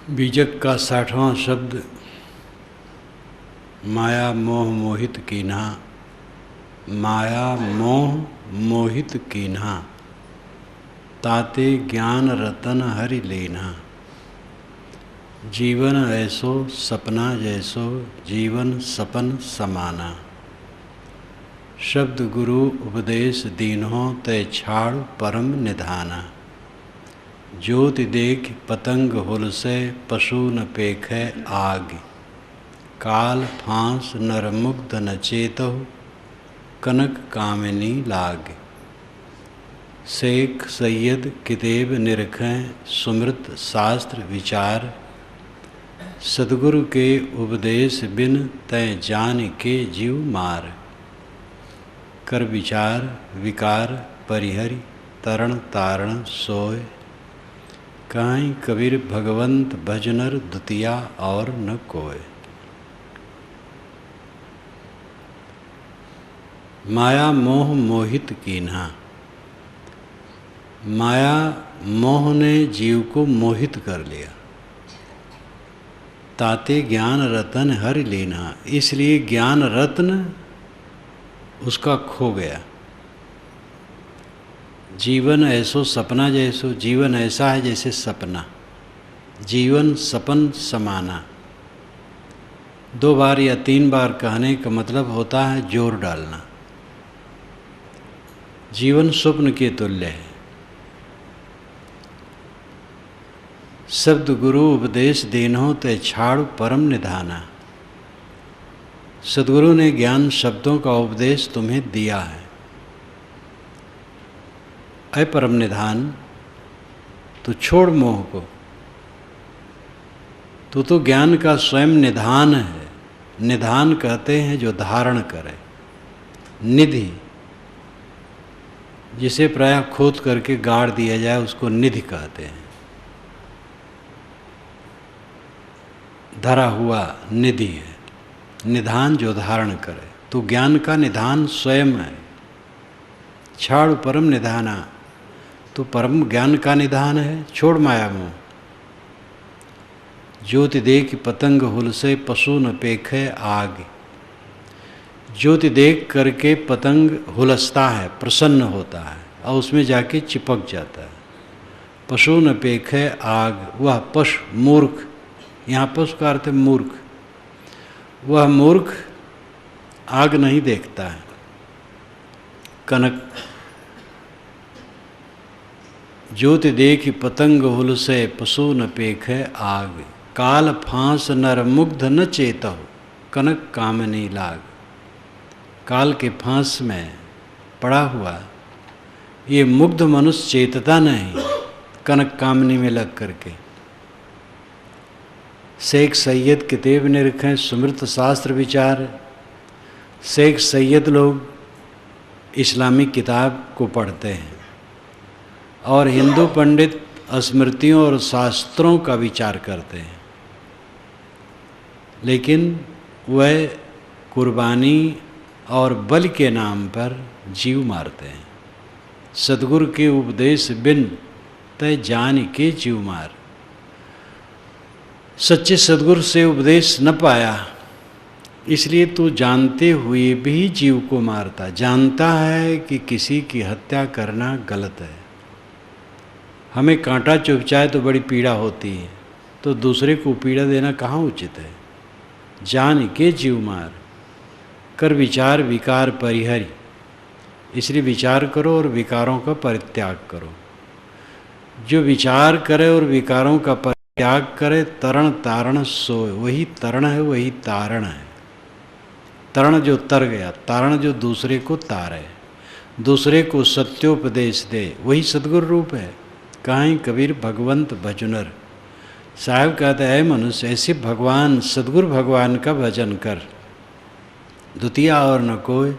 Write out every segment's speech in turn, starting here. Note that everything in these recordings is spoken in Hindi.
बीजक का 60वां शब्द माया मोह मोहित कीन्हा। माया मोह मोहित कीन्हा, ताते ज्ञान रतन हरि लेना। जीवन ऐसो सपना जैसो, जीवन सपन समाना। शब्द गुरु उपदेश दीन्हो, तय छाड़ परम निधाना। ज्योति देख पतंग हुलसे, पशु न पेखै आग। काल फांस नर मुग्ध न चेतहु, कनक कामिनी लाग। शेख सैयद कितेब निरखें, सुमृत शास्त्र विचार। सद्गुरु के उपदेश बिन, तय जान के जीव मार। कर विचार विकार परिहरि, तरण तारण सोय। काहीं कबीर भगवंत भजनर, दुतिया और न कोय। माया मोह मोहित कीन्हा। माया मोह ने जीव को मोहित कर लिया। ताते ज्ञान रतन हरि लेना, इसलिए ज्ञान रत्न उसका खो गया। जीवन ऐसो सपना जैसो, जीवन ऐसा है जैसे सपना। जीवन सपन समाना। 2 बार या 3 बार कहने का मतलब होता है जोर डालना। जीवन स्वप्न के तुल्य है। शब्द गुरु उपदेश देन्हो, तय छाड़ परम निधाना। सद्गुरु ने ज्ञान शब्दों का उपदेश तुम्हें दिया है। ऐ परम निधान, तू छोड़ मोह को। तू तो ज्ञान का स्वयं निधान है। निधान कहते हैं जो धारण करे। निधि, जिसे प्रायः खोद करके गाड़ दिया जाए उसको निधि कहते हैं। धरा हुआ निधि है। निधान जो धारण करे, तो ज्ञान का निधान स्वयं है। छाड़ परम निधाना, तो परम ज्ञान का निधान है। छोड़ माया मोह। ज्योति देख पतंग हुलसे, पशु न पेखे आग। ज्योति देख करके पतंग हुलसता है, प्रसन्न होता है और उसमें जाके चिपक जाता है। पशु न पेखे आग, वह पशु मूर्ख, यहाँ पशु का अर्थ है मूर्ख। वह मूर्ख आग नहीं देखता है। कनक ज्योति देख पतंग हुलसे, पशु न पेखे आग। काल फांस नर मुग्ध न चेतहु, कनक कामनी लाग। काल के फांस में पड़ा हुआ ये मुग्ध मनुष्य चेतता नहीं, कनक कामनी में लग करके। शेख सैयद किताब निरखें, सुमृत शास्त्र विचार। शेख सैयद लोग इस्लामिक किताब को पढ़ते हैं और हिंदू पंडित स्मृतियों और शास्त्रों का विचार करते हैं, लेकिन वह कुर्बानी और बलि के नाम पर जीव मारते हैं। सद्गुरु के उपदेश बिन, तय जान के जीव मार। सच्चे सद्गुरु से उपदेश न पाया, इसलिए तू जानते हुए भी जीव को मारता। जानता है कि किसी की हत्या करना गलत है। हमें कांटा चुभ जाए तो बड़ी पीड़ा होती है, तो दूसरे को पीड़ा देना कहाँ उचित है। जान के जीव मार। कर विचार विकार परिहरि, इसलिए विचार करो और विकारों का परित्याग करो। जो विचार करे और विकारों का परित्याग करे, तरण तारण सोय। वही तरण है, वही तारण है। तरण जो तर गया, तारण जो दूसरे को तारे, दूसरे को सत्योपदेश दे, वही सद्गुरु रूप है। काहीं कबीर भगवंत भजनर। साहब कहते हैं मनुष्य, ऐसे भगवान सद्गुरु भगवान का भजन कर। दुतिया और न कोई।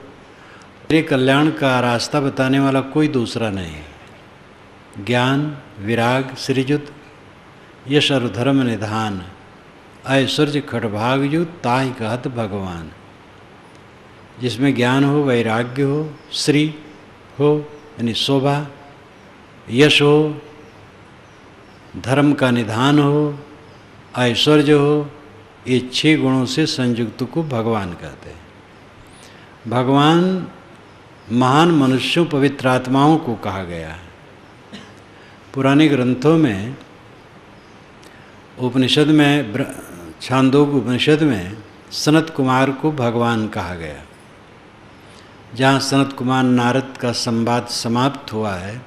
तेरे कल्याण का रास्ता बताने वाला कोई दूसरा नहीं। ज्ञान विराग सृजुत, यश और धर्म निधान। ऐश्वर्य खटभाग्यु, ताहि कहत भगवान। जिसमें ज्ञान हो, वैराग्य हो, श्री हो यानी शोभा, यश हो, धर्म का निधान हो, ऐश्वर्य हो, ये 6 गुणों से संयुक्त को भगवान कहते हैं। भगवान महान मनुष्यों, पवित्र आत्माओं को कहा गया है। पुराने ग्रंथों में, उपनिषद में, छांदोग्य उपनिषद में सनत कुमार को भगवान कहा गया। जहाँ सनत कुमार नारद का संवाद समाप्त हुआ है,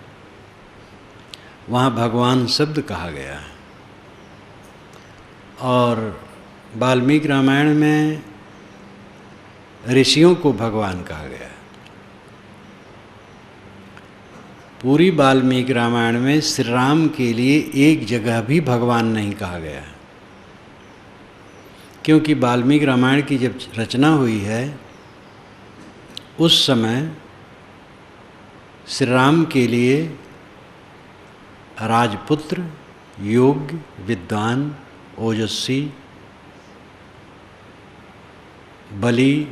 वहाँ भगवान शब्द कहा गया है। और वाल्मीकि रामायण में ऋषियों को भगवान कहा गया है। पूरी वाल्मीकि रामायण में श्री राम के लिए एक जगह भी भगवान नहीं कहा गया है, क्योंकि वाल्मीकि रामायण की जब रचना हुई है उस समय श्री राम के लिए राजपुत्र, योग्य, विद्वान, ओजस्वी, बलि,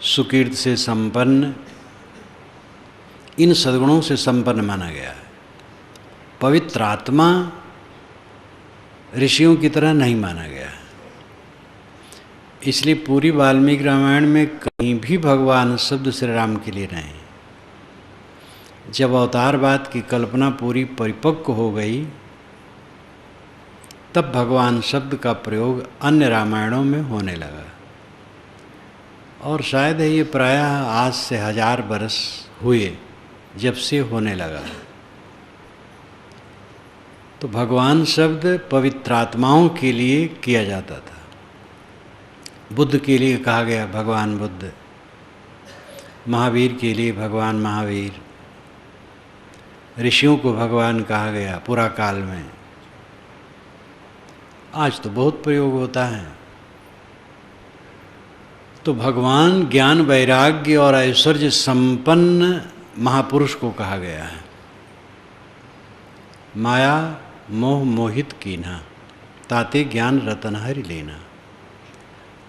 सुकीर्ति से संपन्न, इन सद्गुणों से संपन्न माना गया है। पवित्र आत्मा ऋषियों की तरह नहीं माना गया है। इसलिए पूरी वाल्मीकि रामायण में कहीं भी भगवान शब्द श्री राम के लिए नहीं। जब अवतारवाद की कल्पना पूरी परिपक्व हो गई, तब भगवान शब्द का प्रयोग अन्य रामायणों में होने लगा। और शायद ये प्रायः आज से 1000 वर्ष हुए जब से होने लगा। तो भगवान शब्द पवित्र आत्माओं के लिए किया जाता था। बुद्ध के लिए कहा गया भगवान बुद्ध, महावीर के लिए भगवान महावीर, ऋषियों को भगवान कहा गया पुरा काल में। आज तो बहुत प्रयोग होता है। तो भगवान ज्ञान, वैराग्य और ऐश्वर्य संपन्न महापुरुष को कहा गया है। माया मोह मोहित कीन्हा, ताते ज्ञान रतन हरि लेना।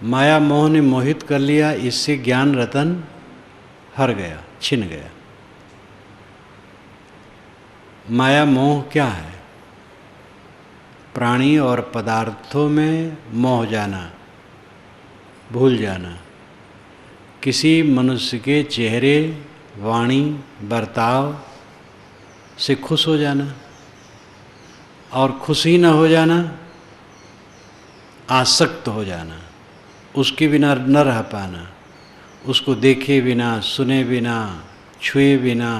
माया मोह ने मोहित कर लिया, इससे ज्ञान रतन हर गया, छिन गया। माया मोह क्या है? प्राणी और पदार्थों में मोह जाना, भूल जाना, किसी मनुष्य के चेहरे, वाणी, बर्ताव से खुश हो जाना और खुशी न हो जाना, आसक्त हो जाना, उसके बिना न रह पाना, उसको देखे बिना, सुने बिना, छुए बिना,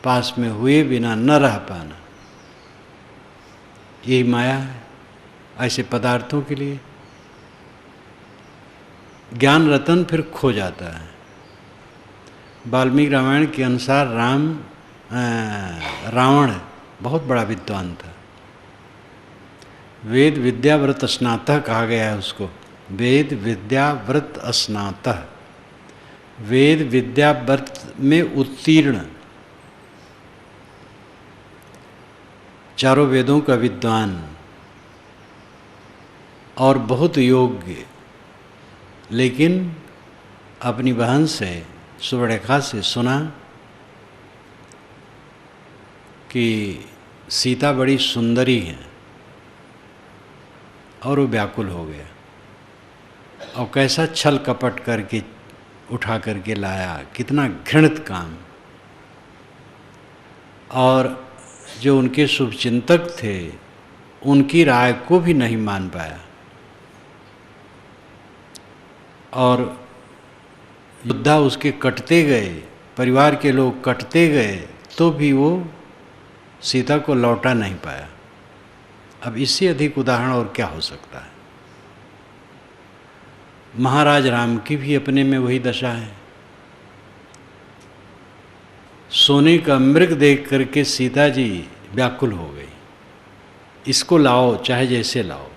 पास में हुए बिना न रह पाना, यही माया है ऐसे पदार्थों के लिए। ज्ञान रतन फिर खो जाता है। वाल्मीकि रामायण के अनुसार रावण बहुत बड़ा विद्वान था। वेद विद्या व्रत स्नातः कहा गया है उसको। वेद विद्या व्रत स्नातः, वेद विद्या व्रत में उत्तीर्ण, चारों वेदों का विद्वान और बहुत योग्य, लेकिन अपनी बहन से, सुवर्णरेखा से सुना कि सीता बड़ी सुंदरी है और वो व्याकुल हो गया। और कैसा छल कपट करके उठा करके लाया, कितना घृणित काम। और जो उनके शुभचिंतक थे उनकी राय को भी नहीं मान पाया। और योद्धा उसके कटते गए, परिवार के लोग कटते गए, तो भी वो सीता को लौटा नहीं पाया। अब इससे अधिक उदाहरण और क्या हो सकता है। महाराज राम की भी अपने में वही दशा है। सोने का मृग देख करके सीता जी व्याकुल हो गई, इसको लाओ, चाहे जैसे लाओ।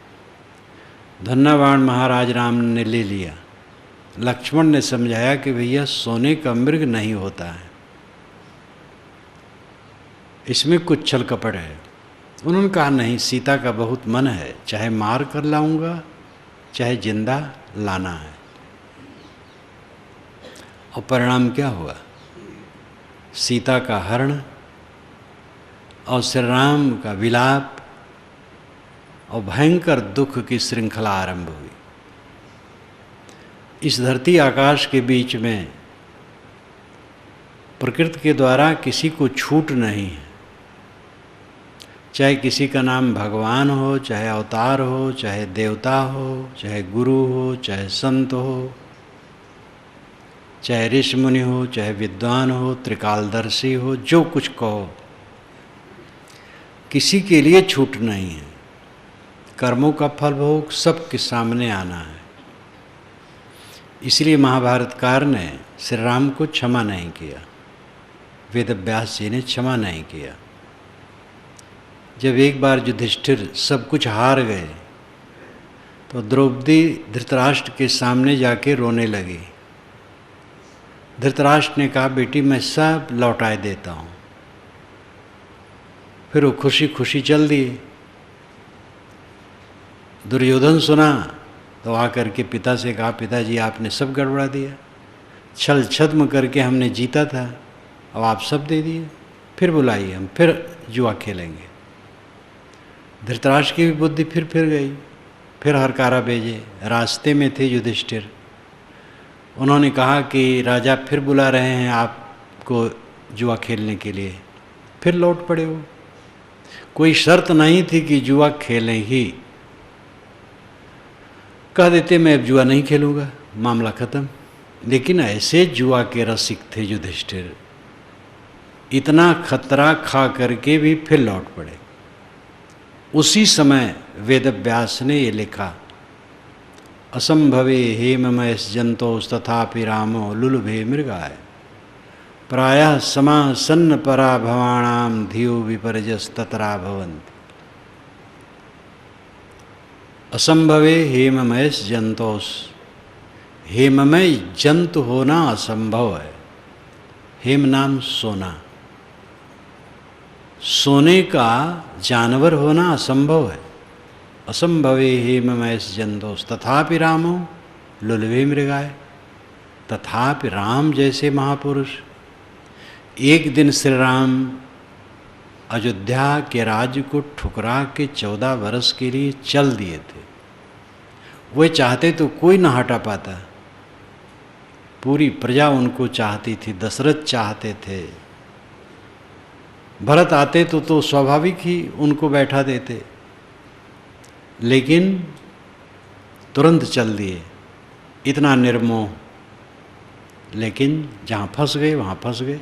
धन्नावाण महाराज राम ने ले लिया। लक्ष्मण ने समझाया कि भैया सोने का मृग नहीं होता है, इसमें कुछ छल कपट है। उन्होंने कहा नहीं, सीता का बहुत मन है, चाहे मार कर लाऊंगा चाहे जिंदा लाना है। और परिणाम क्या हुआ? सीता का हरण और श्री राम का विलाप और भयंकर दुख की श्रृंखला आरंभ हुई। इस धरती आकाश के बीच में प्रकृति के द्वारा किसी को छूट नहीं है, चाहे किसी का नाम भगवान हो, चाहे अवतार हो, चाहे देवता हो, चाहे गुरु हो, चाहे संत हो, चाहे ऋषि मुनि हो, चाहे विद्वान हो, त्रिकालदर्शी हो, जो कुछ कहो, किसी के लिए छूट नहीं है। कर्मों का फल भोग सबके सामने आना है। इसलिए महाभारतकार ने श्री राम को क्षमा नहीं किया, वेद व्यास जी ने क्षमा नहीं किया। जब एक बार युधिष्ठिर सब कुछ हार गए तो द्रौपदी धृतराष्ट्र के सामने जाके रोने लगी। धृतराष्ट्र ने कहा, बेटी मैं सब लौटाए देता हूँ। फिर वो खुशी खुशी चल दिए। दुर्योधन सुना तो आकर के पिता से कहा, पिताजी आपने सब गड़बड़ा दिया, छल छद्म करके हमने जीता था, अब आप सब दे दिए, फिर बुलाइए, हम फिर जुआ खेलेंगे। धृतराष्ट्र की भी बुद्धि फिर गई, फिर हरकारा भेजे। रास्ते में थे युधिष्ठिर, उन्होंने कहा कि राजा फिर बुला रहे हैं आपको जुआ खेलने के लिए, फिर लौट पड़े हो। कोई शर्त नहीं थी कि जुआ खेलें ही, कह देते मैं अब जुआ नहीं खेलूँगा, मामला ख़त्म। लेकिन ऐसे जुआ के रसिक थे युधिष्ठिर, इतना खतरा खा करके भी फिर लौट पड़े। उसी समय वेदव्यास ने ये लिखा, असंभवे हेममयस जंतोस तथापि रामो लुलुभे मृगाय, प्रायः समासन्न पराभवाणाम धियो विपर्यस ततरा भवन्ति। असंभवे हेममयस जंतोस, हेममय जंतु होना असंभव है। हेम नाम सोना, सोने का जानवर होना असंभव है। असंभवे हेममयस जंतोस तथापि रामो लुलुभे मृगाय, तथापि राम जैसे महापुरुष एक दिन श्री राम अयोध्या के राज्य को ठुकरा के 14 वर्ष के लिए चल दिए थे। वे चाहते तो कोई न हटा पाता, पूरी प्रजा उनको चाहती थी, दशरथ चाहते थे, भरत आते तो स्वाभाविक ही उनको बैठा देते, लेकिन तुरंत चल दिए, इतना निर्मोह। लेकिन जहाँ फंस गए वहाँ फंस गए।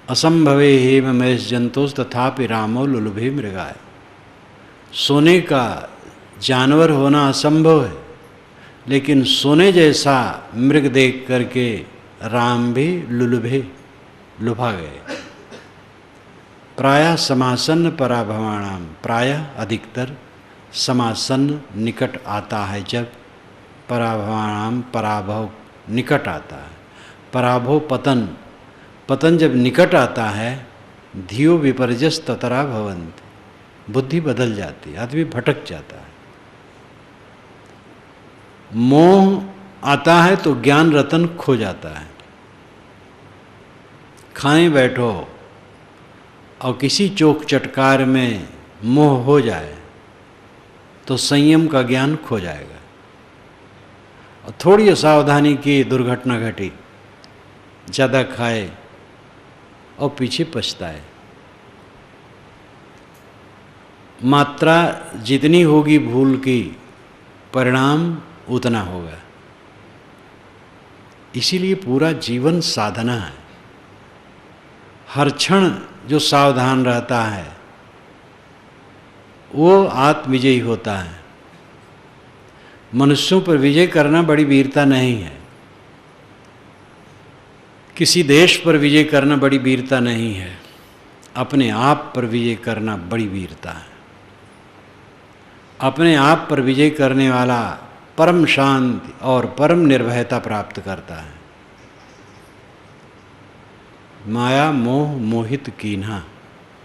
असंभवे हेममयस जंतोस तथापि रामो लुलुभे मृगाय, सोने का जानवर होना असंभव है, लेकिन सोने जैसा मृग देख करके राम भी लुभा गए। प्रायः समासन्न पराभवाणाम, प्रायः अधिकतर समासन्न निकट आता है, जब पराभवाणाम पराभव निकट आता है। पराभव पतन, पतन जब निकट आता है, धियो विपर्यस ततरा भवन्ति, बुद्धि बदल जाती है, आदमी भटक जाता है। मोह आता है तो ज्ञान रतन खो जाता है। खाने बैठो और किसी चोक चटकार में मोह हो जाए तो संयम का ज्ञान खो जाएगा। और थोड़ी असावधानी की दुर्घटना घटी, ज़्यादा खाए और पीछे पछताए। मात्रा जितनी होगी भूल की, परिणाम उतना होगा। इसीलिए पूरा जीवन साधना है। हर क्षण जो सावधान रहता है वो आत्मविजयी होता है। मनुष्यों पर विजय करना बड़ी वीरता नहीं है, किसी देश पर विजय करना बड़ी वीरता नहीं है, अपने आप पर विजय करना बड़ी वीरता है। अपने आप पर विजय करने वाला परम शांति और परम निर्भयता प्राप्त करता है। माया मोह मोहित कीन्हा,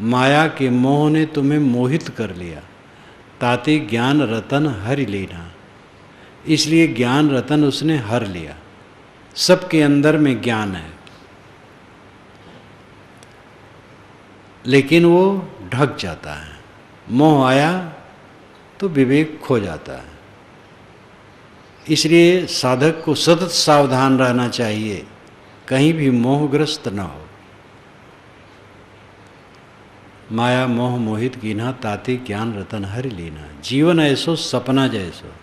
माया के मोह ने तुम्हें मोहित कर लिया, ताते ज्ञान रतन हर लेना, इसलिए ज्ञान रतन उसने हर लिया। सबके अंदर में ज्ञान है, लेकिन वो ढक जाता है। मोह आया तो विवेक खो जाता है। इसलिए साधक को सतत सावधान रहना चाहिए, कहीं भी मोहग्रस्त न हो। माया मोह मोहित कीन्हा, ताते ज्ञान रतन हरि लीना। जीवन ऐसो सपना जैसो,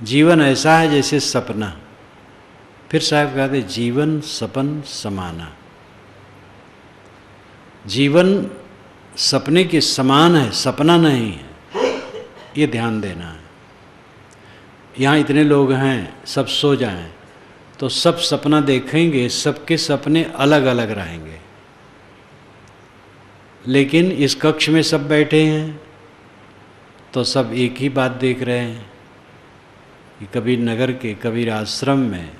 जीवन ऐसा है जैसे सपना। फिर साहब कहते जीवन सपन समाना। जीवन सपने के समान है, सपना नहीं है, ये ध्यान देना है। यहाँ इतने लोग हैं, सब सो जाएं तो सब सपना देखेंगे, सबके सपने अलग अलग रहेंगे। लेकिन इस कक्ष में सब बैठे हैं तो सब एक ही बात देख रहे हैं कि कबीर नगर के कबीर आश्रम में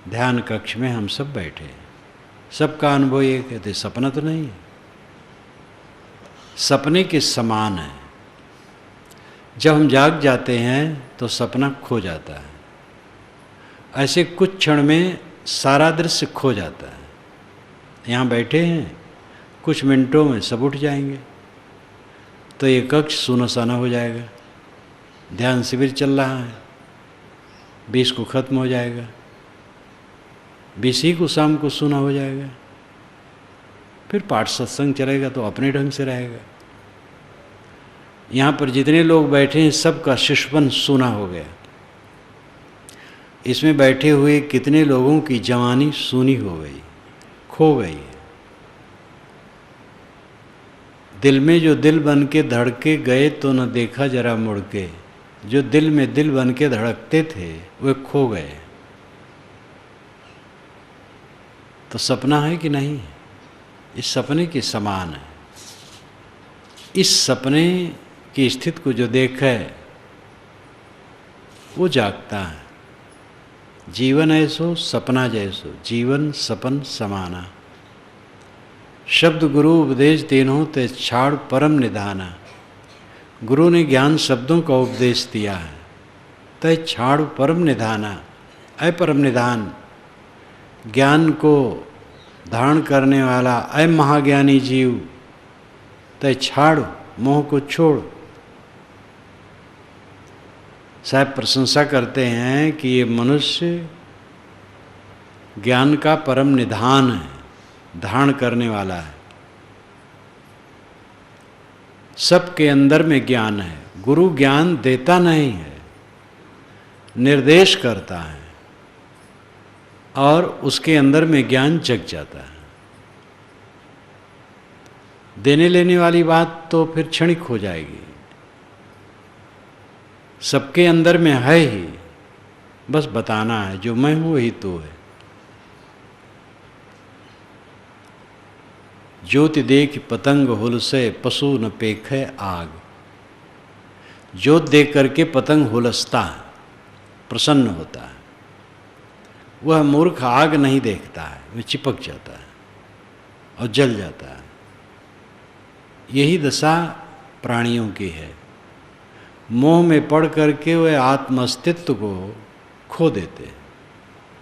ध्यान कक्ष में हम सब बैठे हैं, सबका अनुभव ये कहते सपना तो नहीं है, सपने के समान है। जब हम जाग जाते हैं तो सपना खो जाता है। ऐसे कुछ क्षण में सारा दृश्य खो जाता है। यहाँ बैठे हैं, कुछ मिनटों में सब उठ जाएंगे तो ये कक्ष सूना साना हो जाएगा। ध्यान शिविर चल रहा है, 20 को खत्म हो जाएगा, 20 ही को शाम को सूना हो जाएगा। फिर पाठ सत्संग चलेगा तो अपने ढंग से रहेगा। यहाँ पर जितने लोग बैठे हैं सबका शिशुपन सूना हो गया। इसमें बैठे हुए कितने लोगों की जवानी सूनी हो गई, खो गई। दिल में जो दिल बन के धड़के गए तो न देखा जरा मुड़ के। जो दिल में दिल बन के धड़कते थे वे खो गए। तो सपना है कि नहीं? इस सपने के समान है। इस सपने की स्थिति को जो देखे वो जागता है। जीवन ऐसो सपना जैसो, जीवन सपन समाना। शब्द गुरु उपदेश तीनों ते छाड़ परम निधाना। गुरु ने ज्ञान शब्दों का उपदेश दिया है। तय छाड़ परम निधाना, अय परम निधान, ज्ञान को धारण करने वाला अय महाज्ञानी जीव, तय छाड़, मोह को छोड़। साहब प्रशंसा करते हैं कि ये मनुष्य ज्ञान का परम निधान है, धारण करने वाला है। सबके अंदर में ज्ञान है। गुरु ज्ञान देता नहीं है, निर्देश करता है और उसके अंदर में ज्ञान जग जाता है। देने लेने वाली बात तो फिर क्षणिक हो जाएगी। सबके अंदर में है ही, बस बताना है जो मैं हूं वही तू है। ज्योति देख पतंग हुलसे, पशु न पेखे आग। ज्योत देख करके पतंग हुलसता है, प्रसन्न होता है। वह मूर्ख आग नहीं देखता है, वह चिपक जाता है और जल जाता है। यही दशा प्राणियों की है। मोह में पड़ करके वे आत्म अस्तित्व को खो देते हैं।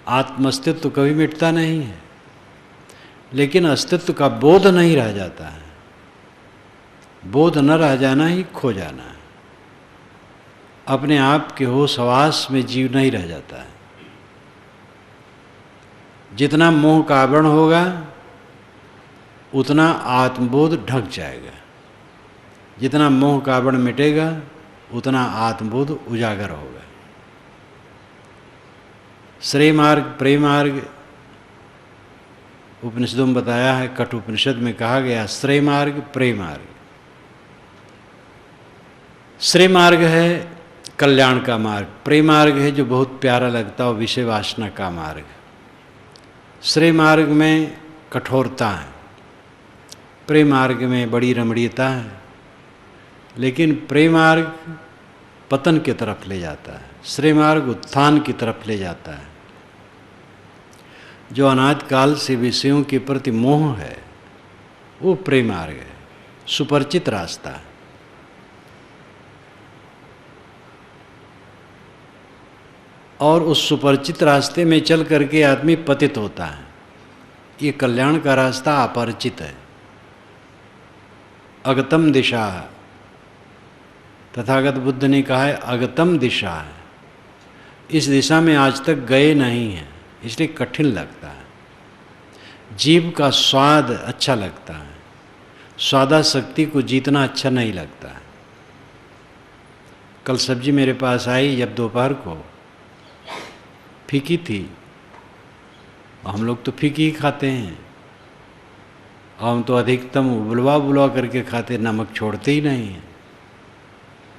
आत्म अस्तित्व कभी मिटता नहीं है, लेकिन अस्तित्व का बोध नहीं रह जाता है। बोध न रह जाना ही खो जाना है। अपने आप के होश हवास में जीव नहीं रह जाता है। जितना मोह का आवरण होगा उतना आत्मबोध ढक जाएगा। जितना मोह का आवरण मिटेगा उतना आत्मबोध उजागर होगा। श्रेय मार्ग, प्रेम मार्ग उपनिषदों में बताया है। कठ उपनिषद में कहा गया श्रेय मार्ग, प्रेम मार्ग। श्रेय मार्ग है कल्याण का मार्ग, प्रेम मार्ग है जो बहुत प्यारा लगता हो, विषय वासना का मार्ग। श्रेय मार्ग में कठोरता है, प्रेम मार्ग में बड़ी रमणीयता है। लेकिन प्रेम मार्ग पतन की तरफ ले जाता है, श्रेय मार्ग उत्थान की तरफ ले जाता है। जो अनादि काल से विषयों के प्रति मोह है वो प्रेम मार्ग है, सुपरिचित रास्ता है। और उस सुपरिचित रास्ते में चल करके आदमी पतित होता है। ये कल्याण का रास्ता अपरिचित है। अगतम दिशा तथागत बुद्ध ने कहा है अगतम दिशा है, इस दिशा में आज तक गए नहीं हैं, इसलिए कठिन लगता है। जीव का स्वाद अच्छा लगता है, स्वादासक्ति को जीतना अच्छा नहीं लगता है। कल सब्जी मेरे पास आई जब दोपहर को, फीकी थी। हम लोग तो फीकी ही खाते हैं, और हम तो अधिकतम बुलवा बुलवा करके खाते, नमक छोड़ते ही नहीं हैं,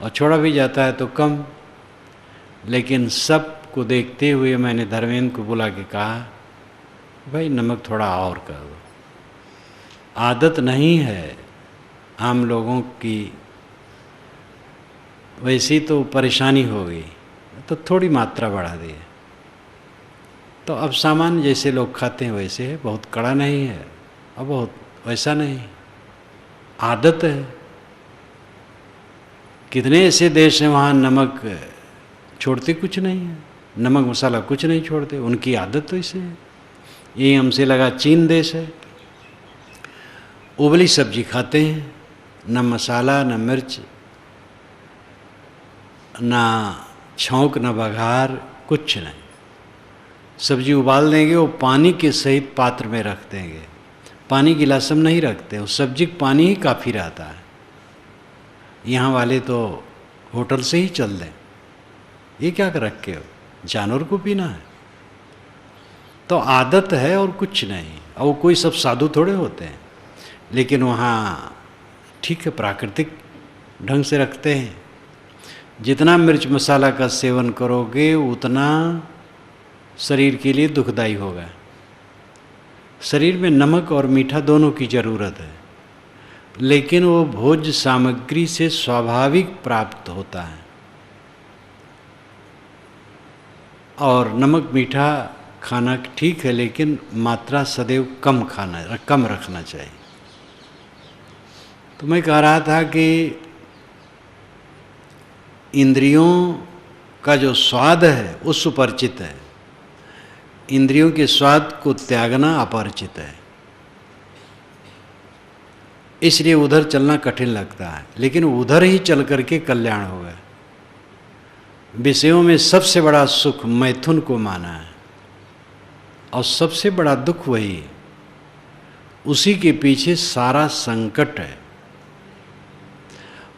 और छोड़ा भी जाता है तो कम। लेकिन सब को देखते हुए मैंने धर्मेंद्र को बुला के कहा, भाई नमक थोड़ा और कर दो। आदत नहीं है आम लोगों की, वैसी तो परेशानी हो गई तो थोड़ी मात्रा बढ़ा दी। तो अब सामान्य जैसे लोग खाते हैं वैसे है, बहुत कड़ा नहीं है और बहुत वैसा नहीं, आदत है। कितने ऐसे देश हैं वहाँ नमक छोड़ते कुछ नहीं है, नमक मसाला कुछ नहीं छोड़ते, उनकी आदत तो ऐसे है। यही हमसे लगा चीन देश है, उबली सब्जी खाते हैं, न मसाला न मिर्च न छौंक न बघार, कुछ नहीं। सब्जी उबाल देंगे, वो पानी के सहित पात्र में रख देंगे, पानी गिलास में नहीं रखते, उस सब्जी का पानी ही काफ़ी रहता है। यहाँ वाले तो होटल से ही चल दें, ये क्या कर रखे हो, जानवर को पीना है। तो आदत है और कुछ नहीं। और वो कोई सब साधु थोड़े होते हैं, लेकिन वहाँ ठीक है प्राकृतिक ढंग से रखते हैं। जितना मिर्च मसाला का सेवन करोगे उतना शरीर के लिए दुखदाई होगा। शरीर में नमक और मीठा दोनों की ज़रूरत है, लेकिन वो भोज्य सामग्री से स्वाभाविक प्राप्त होता है। और नमक मीठा खाना ठीक है, लेकिन मात्रा सदैव कम रखना चाहिए। तो मैं कह रहा था कि इंद्रियों का जो स्वाद है वो सुपरिचित है, इंद्रियों के स्वाद को त्यागना अपरिचित है। इसलिए उधर चलना कठिन लगता है, लेकिन उधर ही चल करके कल्याण होगा। विषयों में सबसे बड़ा सुख मैथुन को माना है, और सबसे बड़ा दुख वही है, उसी के पीछे सारा संकट है।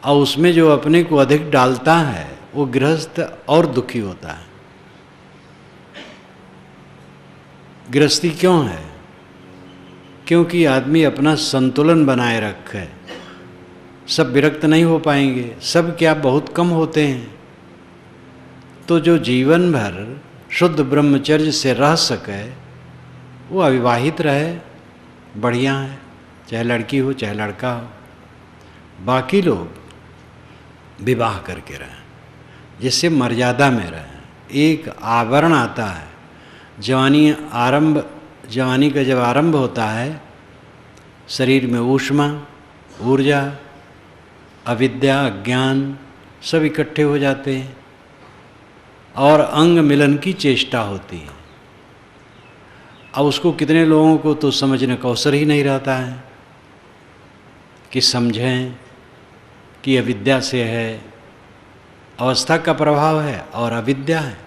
और उसमें जो अपने को अधिक डालता है वो गृहस्थ और दुखी होता है। गृहस्थी क्यों है? क्योंकि आदमी अपना संतुलन बनाए रखे। सब विरक्त नहीं हो पाएंगे, सब क्या बहुत कम होते हैं। तो जो जीवन भर शुद्ध ब्रह्मचर्य से रह सके वो अविवाहित रहे, बढ़िया है, चाहे लड़की हो चाहे लड़का हो। बाकी लोग विवाह करके रहें, जिससे मर्यादा में रहें। एक आवरण आता है, जवानी का जब आरंभ होता है, शरीर में ऊष्मा, ऊर्जा, अविद्या, अज्ञान सब इकट्ठे हो जाते हैं और अंग मिलन की चेष्टा होती है। अब उसको कितने लोगों को तो समझने का अवसर ही नहीं रहता है कि समझें कि अविद्या से है, अवस्था का प्रभाव है और अविद्या है।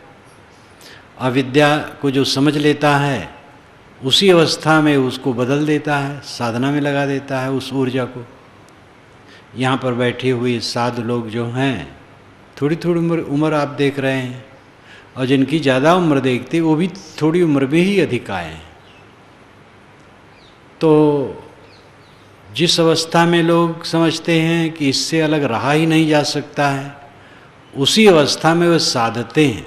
अविद्या को जो समझ लेता है उसी अवस्था में उसको बदल देता है, साधना में लगा देता है उस ऊर्जा को। यहाँ पर बैठे हुए साधु लोग जो हैं, थोड़ी थोड़ी उम्र आप देख रहे हैं, और जिनकी ज़्यादा उम्र देखते वो भी थोड़ी उम्र में ही अधिक आए हैं। तो जिस अवस्था में लोग समझते हैं कि इससे अलग रहा ही नहीं जा सकता है, उसी अवस्था में वे साधते हैं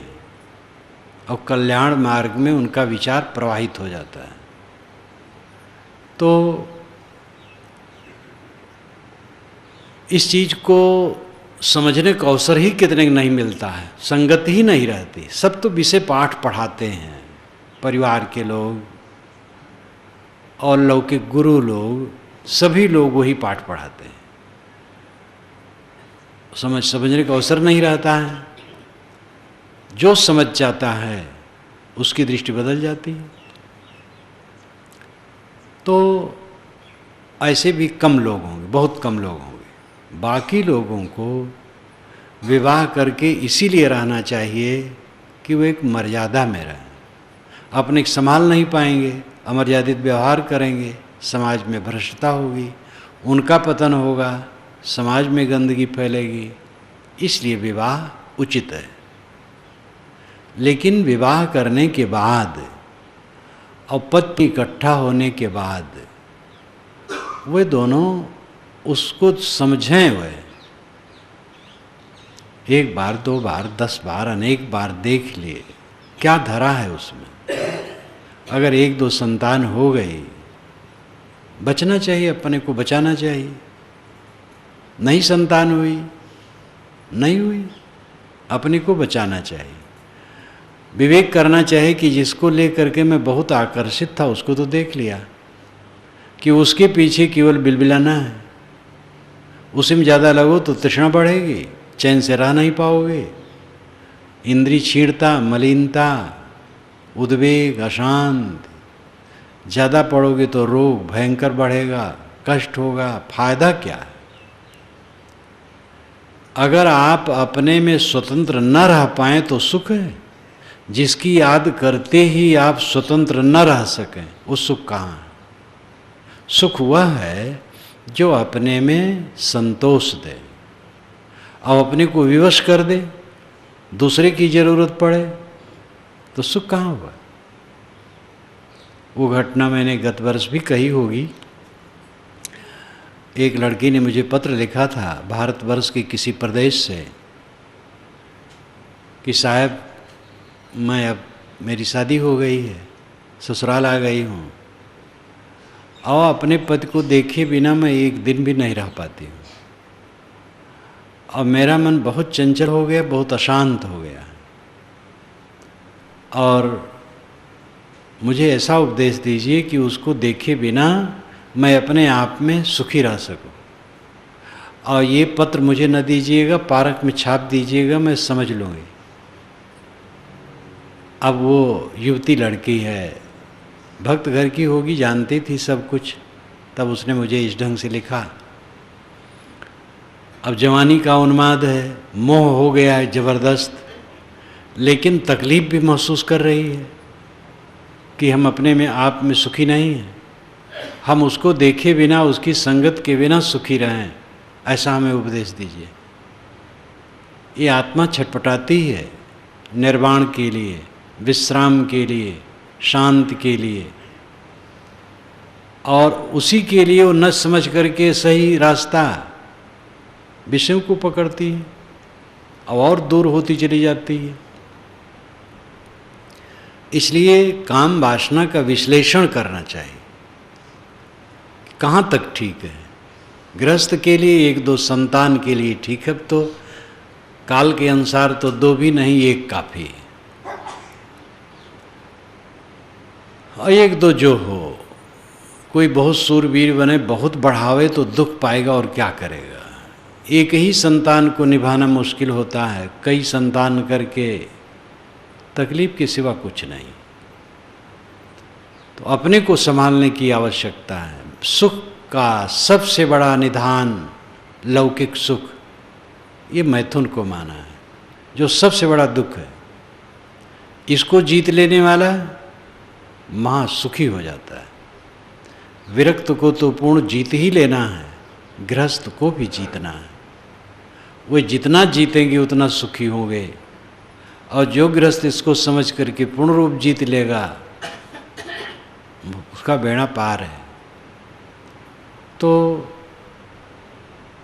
और कल्याण मार्ग में उनका विचार प्रवाहित हो जाता है। तो इस चीज़ को समझने का अवसर ही कितने नहीं मिलता है, संगत ही नहीं रहती। सब तो विषय पाठ पढ़ाते हैं, परिवार के लोग और लौकिक गुरु लोग, सभी लोग वही पाठ पढ़ाते हैं। समझने का अवसर नहीं रहता है। जो समझ जाता है उसकी दृष्टि बदल जाती है। तो ऐसे भी कम लोग होंगे, बहुत कम लोग होंगे। बाकी लोगों को विवाह करके इसीलिए रहना चाहिए कि वो एक मर्यादा में रहे। अपने संभाल नहीं पाएंगे, अमर्यादित व्यवहार करेंगे, समाज में भ्रष्टता होगी, उनका पतन होगा, समाज में गंदगी फैलेगी। इसलिए विवाह उचित है। लेकिन विवाह करने के बाद और पति इकट्ठा होने के बाद वे दोनों उसको समझें, वे एक बार, 2 बार, 10 बार, अनेक बार देख लिए क्या धरा है उसमें। अगर 1-2 संतान हो गई, बचना चाहिए, अपने को बचाना चाहिए। नहीं संतान हुई, नहीं हुई, अपने को बचाना चाहिए। विवेक करना चाहिए कि जिसको लेकर के मैं बहुत आकर्षित था उसको तो देख लिया कि उसके पीछे केवल बिलबिलाना है। उसी में ज़्यादा लगो तो तृष्णा बढ़ेगी, चैन से रह नहीं पाओगे। इंद्रिय क्षीणता, मलिनता, उद्वेग, अशांत, ज़्यादा पड़ोगे तो रोग भयंकर बढ़ेगा, कष्ट होगा। फायदा क्या है? अगर आप अपने में स्वतंत्र न रह पाएँ तो सुख है। जिसकी याद करते ही आप स्वतंत्र न रह सकें, वो सुख कहाँ है? सुख वह है जो अपने में संतोष दे और अपने को विवश कर दे। दूसरे की जरूरत पड़े तो सुख कहाँ हुआ? वो घटना मैंने गत वर्ष भी कही होगी। एक लड़की ने मुझे पत्र लिखा था भारतवर्ष के किसी प्रदेश से कि साहब मैं अब, मेरी शादी हो गई है, ससुराल आ गई हूँ और अपने पति को देखे बिना मैं एक दिन भी नहीं रह पाती हूँ और मेरा मन बहुत चंचल हो गया, बहुत अशांत हो गया और मुझे ऐसा उपदेश दीजिए कि उसको देखे बिना मैं अपने आप में सुखी रह सकूं। और ये पत्र मुझे न दीजिएगा, पारक में छाप दीजिएगा, मैं समझ लूँगी। अब वो युवती लड़की है, भक्त घर की होगी, जानती थी सब कुछ, तब उसने मुझे इस ढंग से लिखा। अब जवानी का उन्माद है, मोह हो गया है ज़बरदस्त, लेकिन तकलीफ़ भी महसूस कर रही है कि हम अपने में आप में सुखी नहीं हैं। हम उसको देखे बिना, उसकी संगत के बिना सुखी रहें, ऐसा हमें उपदेश दीजिए। ये आत्मा छटपटाती है निर्वाण के लिए, विश्राम के लिए, शांति के लिए, और उसी के लिए वो न समझ करके सही रास्ता विषयों को पकड़ती है और दूर होती चली जाती है। इसलिए काम वासना का विश्लेषण करना चाहिए, कहाँ तक ठीक है। गृहस्थ के लिए 1-2 संतान के लिए ठीक है, तो काल के अनुसार तो 2 भी नहीं, 1 काफ़ी है। और 1-2 जो हो, कोई बहुत सूरवीर बने, बहुत बढ़ावे तो दुख पाएगा और क्या करेगा। एक ही संतान को निभाना मुश्किल होता है, कई संतान करके तकलीफ के सिवा कुछ नहीं। तो अपने को संभालने की आवश्यकता है। सुख का सबसे बड़ा निधान लौकिक सुख, ये मैथुन को माना है, जो सबसे बड़ा दुख है। इसको जीत लेने वाला महासुखी हो जाता है। विरक्त को तो पूर्ण जीत ही लेना है, गृहस्थ को भी जीतना है। वे जितना जीतेंगे उतना सुखी होंगे, और जो गृहस्थ इसको समझ करके पूर्ण रूप जीत लेगा उसका बेड़ा पार है। तो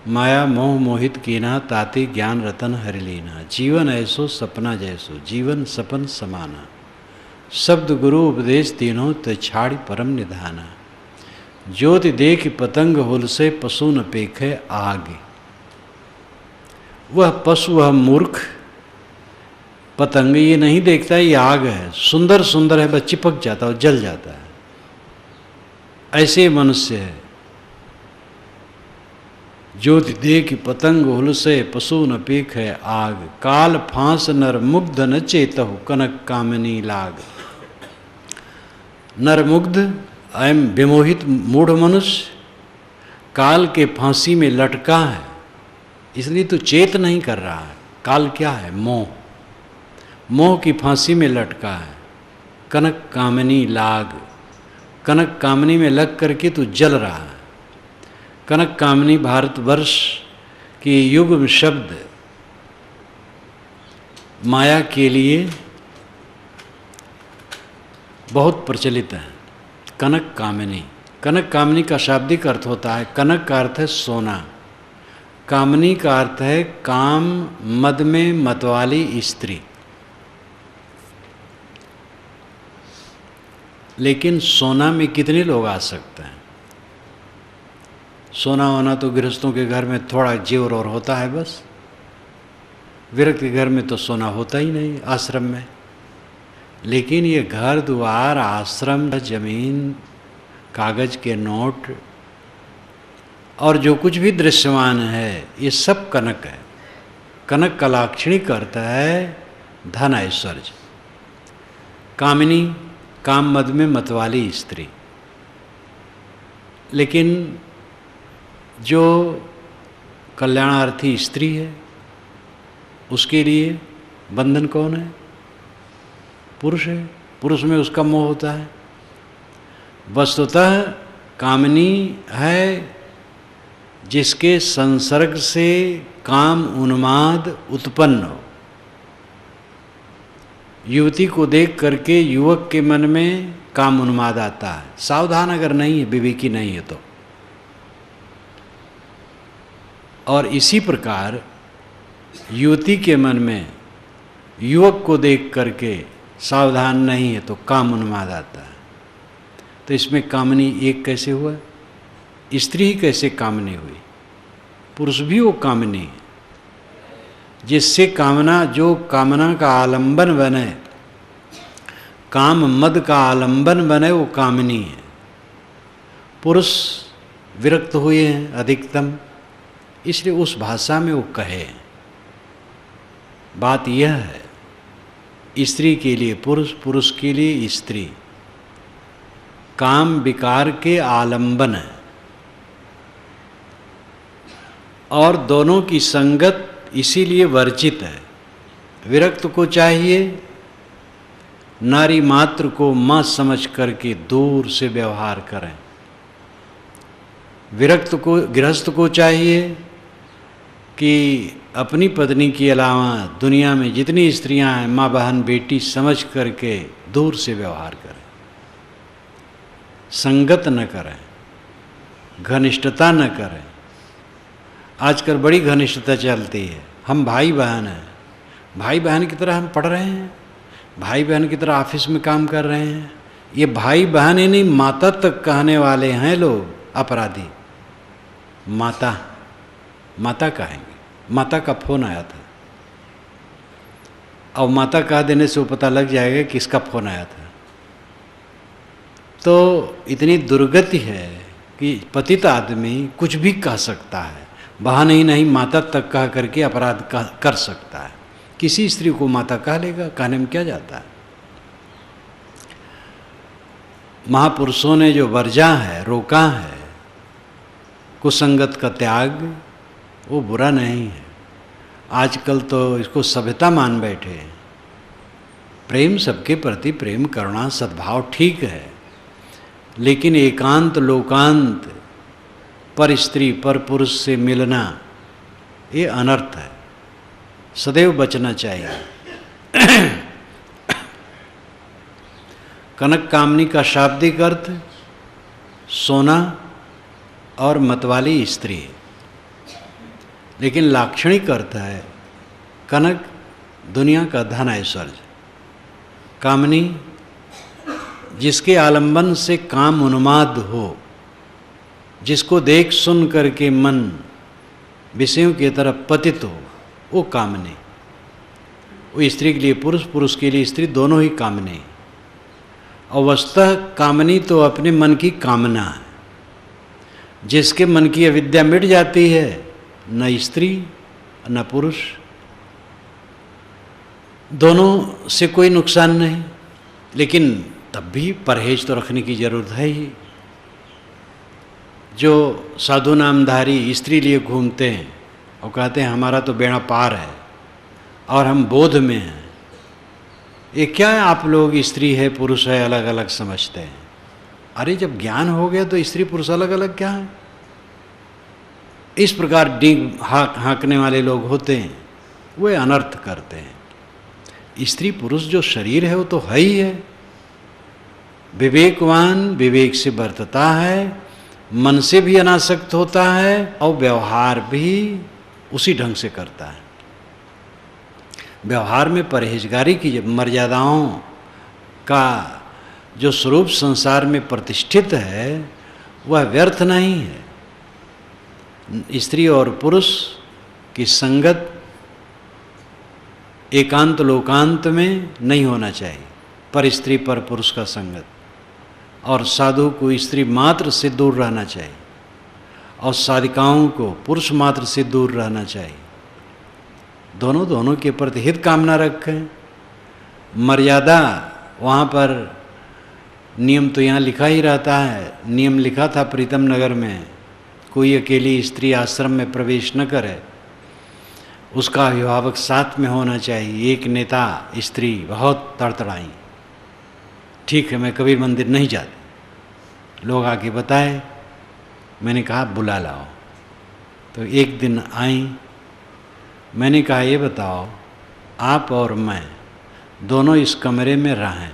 माया मोह मोहित कीना, ताते ज्ञान रतन हरि लीना। जीवन ऐसो सपना जैसो, जीवन सपन समाना। शब्द गुरु उपदेश तीनों ते छाड़ी परम निधाना। ज्योति देख पतंग हुल से पशु न पेखे आगे। वह पशु, वह मूर्ख पतंग ये नहीं देखता ये आग है, सुंदर सुंदर है, बस चिपक जाता है और जल जाता है। ऐसे मनुष्य है। ज्योति देख पतंग हुल से पशु न पेख है आग। काल फांस नर मुग्ध न चेतहु, कनक कामिनी लाग। नर मुग्ध एवं विमोहित मूढ़ मनुष्य काल के फांसी में लटका है, इसलिए तो चेत नहीं कर रहा है। काल क्या है? मोह। मोह की फांसी में लटका है। कनक कामनी लाग, कनक कामनी में लग करके तू जल रहा है। कनक कामनी भारतवर्ष की युग शब्द माया के लिए बहुत प्रचलित है। कनक कामनी, कनक कामनी का शाब्दिक अर्थ होता है, कनक का अर्थ है सोना, कामनी का अर्थ है काम मद में मतवाली स्त्री। लेकिन सोना में कितने लोग आ सकते हैं? सोना होना तो गृहस्थों के घर में थोड़ा जेवर और होता है बस। विरक्त के घर में तो सोना होता ही नहीं, आश्रम में। लेकिन ये घर द्वार, आश्रम, जमीन, कागज के नोट और जो कुछ भी दृश्यमान है, ये सब कनक है। कनक का लाक्षणिक अर्थ है धन ऐश्वर्य। कामिनी, काम मद में मतवाली स्त्री। लेकिन जो कल्याणार्थी स्त्री है, उसके लिए बंधन कौन है? पुरुष है। पुरुष में उसका मोह होता है। वस्तुतः कामनी है जिसके संसर्ग से काम उन्माद उत्पन्न हो। युवती को देख करके युवक के मन में काम उन्माद आता है, सावधान अगर नहीं है, विवेकी नहीं है तो। और इसी प्रकार युवती के मन में युवक को देख करके सावधान नहीं है तो काम उन्माद आता है। तो इसमें कामनी एक कैसे हुआ? स्त्री ही कैसे कामनी हुई? पुरुष भी वो कामनी है। जिससे कामना, जो कामना का आलंबन बने, काम मद का आलंबन बने, वो कामनी है। पुरुष विरक्त हुए हैं अधिकतम, इसलिए उस भाषा में वो कहे। बात यह है, स्त्री के लिए पुरुष, पुरुष के लिए स्त्री, काम विकार के आलंबन है। और दोनों की संगत इसीलिए वर्जित है। विरक्त को चाहिए नारी मात्र को मां समझ करके दूर से व्यवहार करें। विरक्त को, गृहस्थ को चाहिए कि अपनी पत्नी के अलावा दुनिया में जितनी स्त्रियां हैं, माँ बहन बेटी समझ करके दूर से व्यवहार करें, संगत न करें, घनिष्ठता न करें। आजकल बड़ी घनिष्ठता चलती है। हम भाई बहन हैं, भाई बहन की तरह हम पढ़ रहे हैं, भाई बहन की तरह ऑफिस में काम कर रहे हैं। ये भाई बहन ही नहीं, माता तक कहने वाले हैं लोग अपराधी। माता, माता कहेंगे। माता का फोन आया था, और माता कह देने से वो पता लग जाएगा कि किसका फोन आया था। तो इतनी दुर्गति है कि पतित आदमी कुछ भी कह सकता है, बहन ही नहीं माता तक कह करके अपराध कर सकता है। किसी स्त्री को माता कह लेगा, कहने में क्या जाता है। महापुरुषों ने जो वर्जा है, रोका है, कुसंगत का त्याग, वो बुरा नहीं है। आजकल तो इसको सभ्यता मान बैठे हैं। प्रेम, सबके प्रति प्रेम, करुणा, सद्भाव ठीक है, लेकिन एकांत लोकांत पर स्त्री पर पुरुष से मिलना ये अनर्थ है, सदैव बचना चाहिए। कनक कामनी का शाब्दिक अर्थ सोना और मतवाली स्त्री, लेकिन लाक्षणिक अर्थ है कनक दुनिया का धन ऐश्वर्य। कामनी जिसके आलंबन से काम उन्माद हो, जिसको देख सुन करके मन विषयों की तरफ पतित हो, वो कामनी। वो स्त्री के लिए पुरुष, पुरुष के लिए स्त्री, दोनों ही कामनी। और वस्तुतः कामनी तो अपने मन की कामना है। जिसके मन की अविद्या मिट जाती है, न स्त्री न पुरुष, दोनों से कोई नुकसान नहीं। लेकिन तब भी परहेज तो रखने की जरूरत है ही। जो साधु नामधारी स्त्री लिए घूमते हैं और कहते हैं हमारा तो बेड़ा पार है, और हम बोध में हैं। ये क्या है, आप लोग स्त्री है पुरुष है अलग अलग समझते हैं। अरे जब ज्ञान हो गया तो स्त्री पुरुष अलग अलग क्या है? इस प्रकार डींग हाँकने वाले लोग होते हैं, वे अनर्थ करते हैं। स्त्री पुरुष जो शरीर है वो तो है ही है। विवेकवान विवेक से बरतता है, मन से भी अनासक्त होता है और व्यवहार भी उसी ढंग से करता है। व्यवहार में परहेजगारी की मर्यादाओं का जो स्वरूप संसार में प्रतिष्ठित है वह व्यर्थ नहीं है। स्त्री और पुरुष की संगत एकांत लोकांत में नहीं होना चाहिए, पर स्त्री पर पुरुष का संगत, और साधु को स्त्री मात्र से दूर रहना चाहिए और साधिकाओं को पुरुष मात्र से दूर रहना चाहिए। दोनों के प्रति हित कामना रखें। मर्यादा वहाँ पर नियम तो यहाँ लिखा ही रहता है। नियम लिखा था प्रीतम नगर में, कोई अकेली स्त्री आश्रम में प्रवेश न करे, उसका अभिभावक साथ में होना चाहिए। एक नेता स्त्री बहुत तड़तड़ाई, ठीक है मैं कबीर मंदिर नहीं जाती, लोग आके बताए, मैंने कहा बुला लाओ। तो एक दिन आई, मैंने कहा ये बताओ आप और मैं दोनों इस कमरे में रहें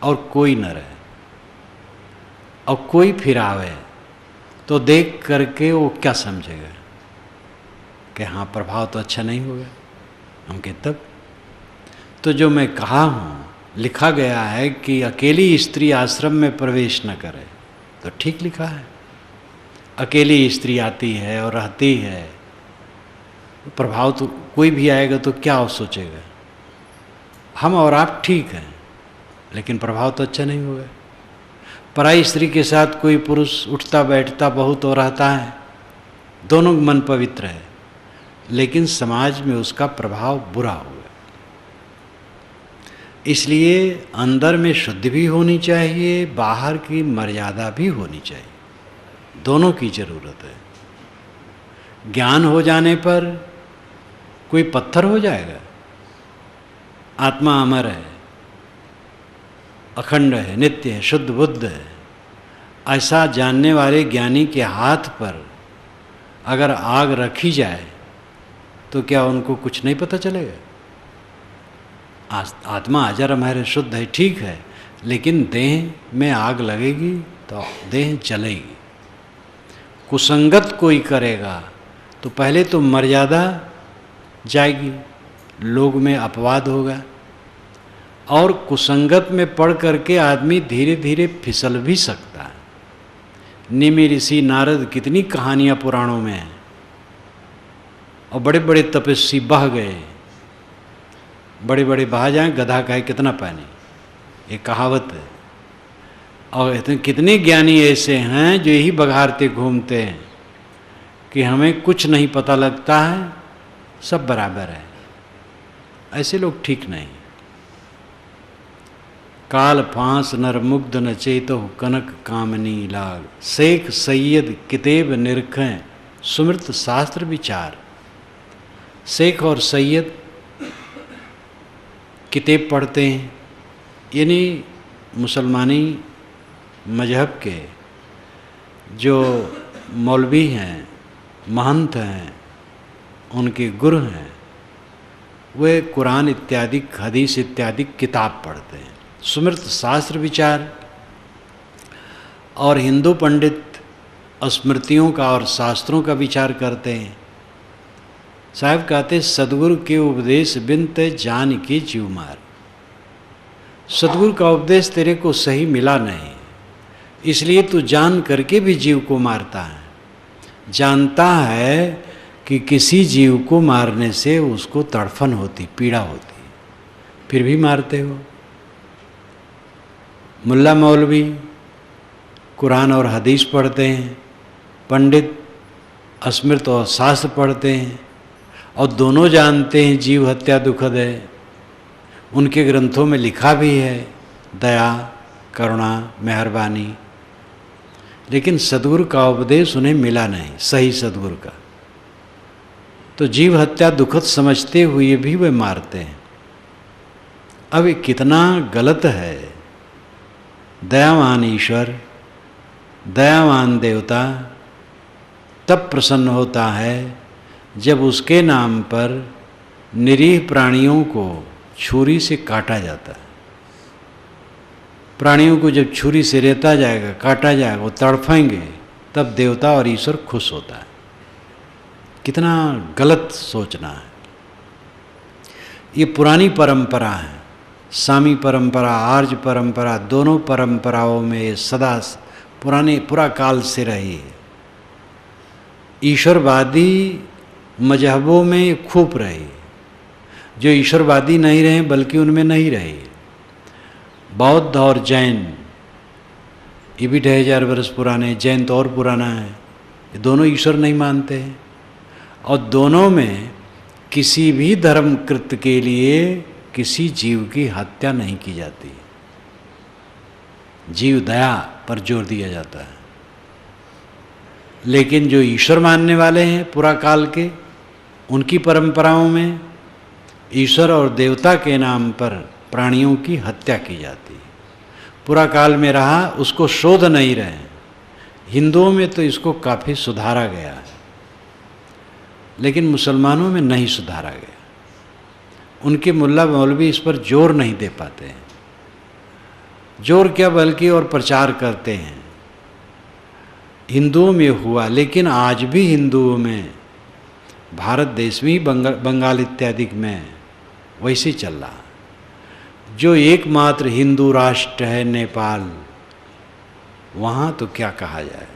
और कोई न रहे और कोई फिर आवे तो देख करके वो क्या समझेगा कि हाँ प्रभाव तो अच्छा नहीं होगा। हम कहते तब तो जो मैं कहा हूँ, लिखा गया है कि अकेली स्त्री आश्रम में प्रवेश न करे, तो ठीक लिखा है। अकेली स्त्री आती है और रहती है, प्रभाव तो कोई भी आएगा तो क्या सोचेगा, हम और आप ठीक हैं लेकिन प्रभाव तो अच्छा नहीं होगा। पराई स्त्री के साथ कोई पुरुष उठता बैठता बहुत और रहता है, दोनों मन पवित्र है, लेकिन समाज में उसका प्रभाव बुरा होगा। इसलिए अंदर में शुद्धि भी होनी चाहिए, बाहर की मर्यादा भी होनी चाहिए, दोनों की जरूरत है। ज्ञान हो जाने पर कोई पत्थर हो जाएगा? आत्मा अमर है, अखंड है, नित्य है, शुद्ध बुद्ध है। ऐसा जानने वाले ज्ञानी के हाथ पर अगर आग रखी जाए तो क्या उनको कुछ नहीं पता चलेगा? आत्मा अजर अमर है, शुद्ध है, ठीक है, लेकिन देह में आग लगेगी तो देह जलेगी। कुसंगत कोई करेगा तो पहले तो मर्यादा जाएगी, लोग में अपवाद होगा, और कुसंगत में पढ़ करके आदमी धीरे धीरे फिसल भी सकता है। निमि ऋषि नारद कितनी कहानियाँ पुराणों में हैं, और बड़े बड़े तपस्वी बह गए, बड़े बड़े बहा जाएं गधा का है कितना पानी, ये कहावत है। और इतने कितने ज्ञानी ऐसे हैं जो यही बघारते घूमते हैं कि हमें कुछ नहीं पता लगता है, सब बराबर है। ऐसे लोग ठीक नहीं। काल फांस नर मुग्ध न चेतो कनक कामनी लाग, शेख सैयद कितेब निरखें सुमृत शास्त्र विचार। शेख और सैयद किताब पढ़ते हैं, यानी मुसलमानी मजहब के जो मौलवी हैं, महंत हैं, उनके गुरु हैं, वे कुरान इत्यादि हदीस इत्यादि किताब पढ़ते हैं, सुमृत शास्त्र विचार। और हिंदू पंडित स्मृतियों का और शास्त्रों का विचार करते हैं। साहब कहते सदगुरु के उपदेश बिन ते जान की जीव मार। सदगुरु का उपदेश तेरे को सही मिला नहीं, इसलिए तू जान करके भी जीव को मारता है। जानता है कि किसी जीव को मारने से उसको तड़फन होती, पीड़ा होती, फिर भी मारते हो। मुल्ला मौलवी कुरान और हदीस पढ़ते हैं, पंडित स्मृत और शास्त्र पढ़ते हैं, और दोनों जानते हैं जीव हत्या दुखद है। उनके ग्रंथों में लिखा भी है दया, करुणा, मेहरबानी, लेकिन सदगुरु का उपदेश उन्हें मिला नहीं, सही सदगुरु का। तो जीव हत्या दुखद समझते हुए भी वे मारते हैं। अब ये कितना गलत है। दयावान ईश्वर, दयावान देवता तब प्रसन्न होता है जब उसके नाम पर निरीह प्राणियों को छुरी से काटा जाता है। प्राणियों को जब छुरी से रेता जाएगा, काटा जाएगा, वो तड़फेंगे, तब देवता और ईश्वर खुश होता है। कितना गलत सोचना है। ये पुरानी परंपरा है, सामी परंपरा, आर्य परंपरा, दोनों परंपराओं में सदा पूरा काल से रही है। ईश्वरवादी मजहबों में खूब रही, जो ईश्वरवादी नहीं रहे बल्कि उनमें नहीं रही। बौद्ध और जैन, ये भी 2500 वर्ष पुराने, जैन तो और पुराना है। ये दोनों ईश्वर नहीं मानते हैं और दोनों में किसी भी धर्म कृत्य के लिए किसी जीव की हत्या नहीं की जाती। जीव दया पर जोर दिया जाता है। लेकिन जो ईश्वर मानने वाले हैं पुरा काल के, उनकी परंपराओं में ईश्वर और देवता के नाम पर प्राणियों की हत्या की जाती है। पुरा काल में रहा, उसको शोध नहीं रहे। हिंदुओं में तो इसको काफ़ी सुधारा गया है, लेकिन मुसलमानों में नहीं सुधारा गया। उनके मुल्ला मौलवी इस पर जोर नहीं दे पाते हैं। जोर क्या, बल्कि और प्रचार करते हैं। हिंदुओं में हुआ, लेकिन आज भी हिंदुओं में, भारत देश में, बंगाल इत्यादि में वैसे चल रहा। जो एकमात्र हिंदू राष्ट्र है नेपाल, वहाँ तो क्या कहा जाए।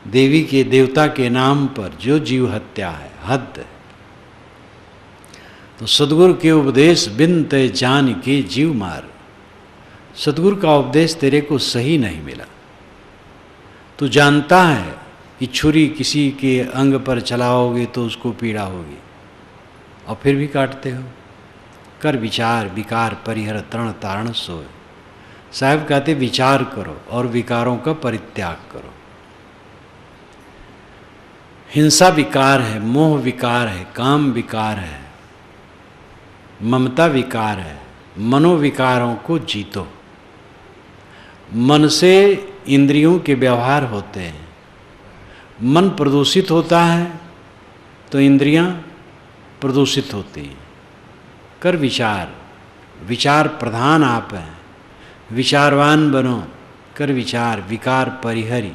देवी के, देवता के नाम पर जो जीव हत्या है, हद है। तो सदगुरु के उपदेश बिन ते जान के जीव मार। सदगुरु का उपदेश तेरे को सही नहीं मिला। तू जानता है कि छुरी किसी के अंग पर चलाओगे तो उसको पीड़ा होगी, और फिर भी काटते हो। कर विचार विकार परिहर तरण तारण सोए। साहब कहते विचार करो और विकारों का परित्याग करो। हिंसा विकार है, मोह विकार है, काम विकार है, ममता विकार है। मनोविकारों को जीतो। मन से इंद्रियों के व्यवहार होते हैं। मन प्रदूषित होता है तो इंद्रियां प्रदूषित होती हैं। कर विचार, विचार प्रधान आप हैं, विचारवान बनो। कर विचार विकार परिहरी,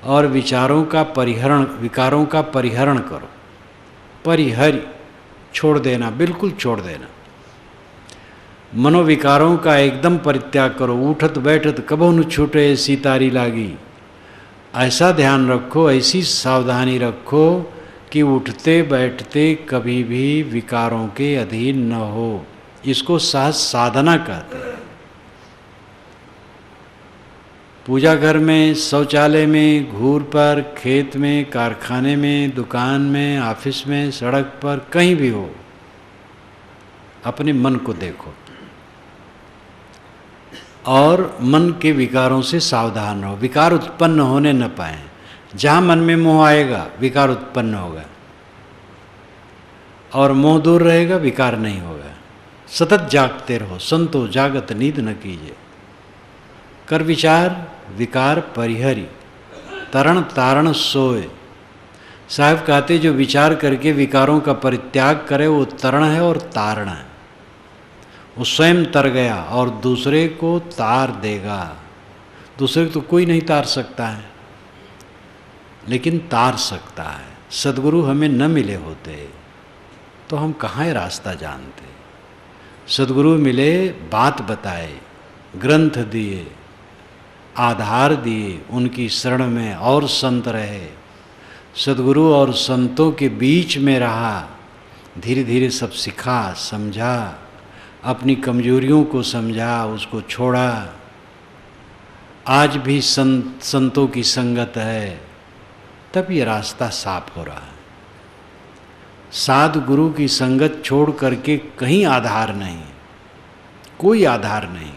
और विचारों का परिहरण, विकारों का परिहरण करो। परिहरी छोड़ देना, बिल्कुल छोड़ देना। मनोविकारों का एकदम परित्याग करो। उठत बैठत कबो न छूटे सीतारी लागी। ऐसा ध्यान रखो, ऐसी सावधानी रखो कि उठते बैठते कभी भी विकारों के अधीन न हो। इसको सहज साधना कहते हैं। पूजा घर में, शौचालय में, घूर पर, खेत में, कारखाने में, दुकान में, ऑफिस में, सड़क पर, कहीं भी हो, अपने मन को देखो और मन के विकारों से सावधान रहो। विकार उत्पन्न होने न पाए। जहाँ मन में मोह आएगा विकार उत्पन्न होगा, और मोह दूर रहेगा विकार नहीं होगा। सतत जागते रहो। संतो जागत नींद न कीजिए। कर विचार विकार परिहरी तरण तारण सोए। साहब कहते जो विचार करके विकारों का परित्याग करे वो तरण है और तारण है। वो स्वयं तर गया और दूसरे को तार देगा। दूसरे को तो कोई नहीं तार सकता है, लेकिन तार सकता है। सदगुरु हमें न मिले होते तो हम कहाँ रास्ता जानते। सदगुरु मिले, बात बताए, ग्रंथ दिए, आधार दिए, उनकी शरण में और संत रहे। सदगुरु और संतों के बीच में रहा, धीरे धीरे सब सिखा, समझा, अपनी कमजोरियों को समझा, उसको छोड़ा। आज भी संतों की संगत है, तब ये रास्ता साफ हो रहा है। साधु गुरु की संगत छोड़ करके कहीं आधार नहीं, कोई आधार नहीं।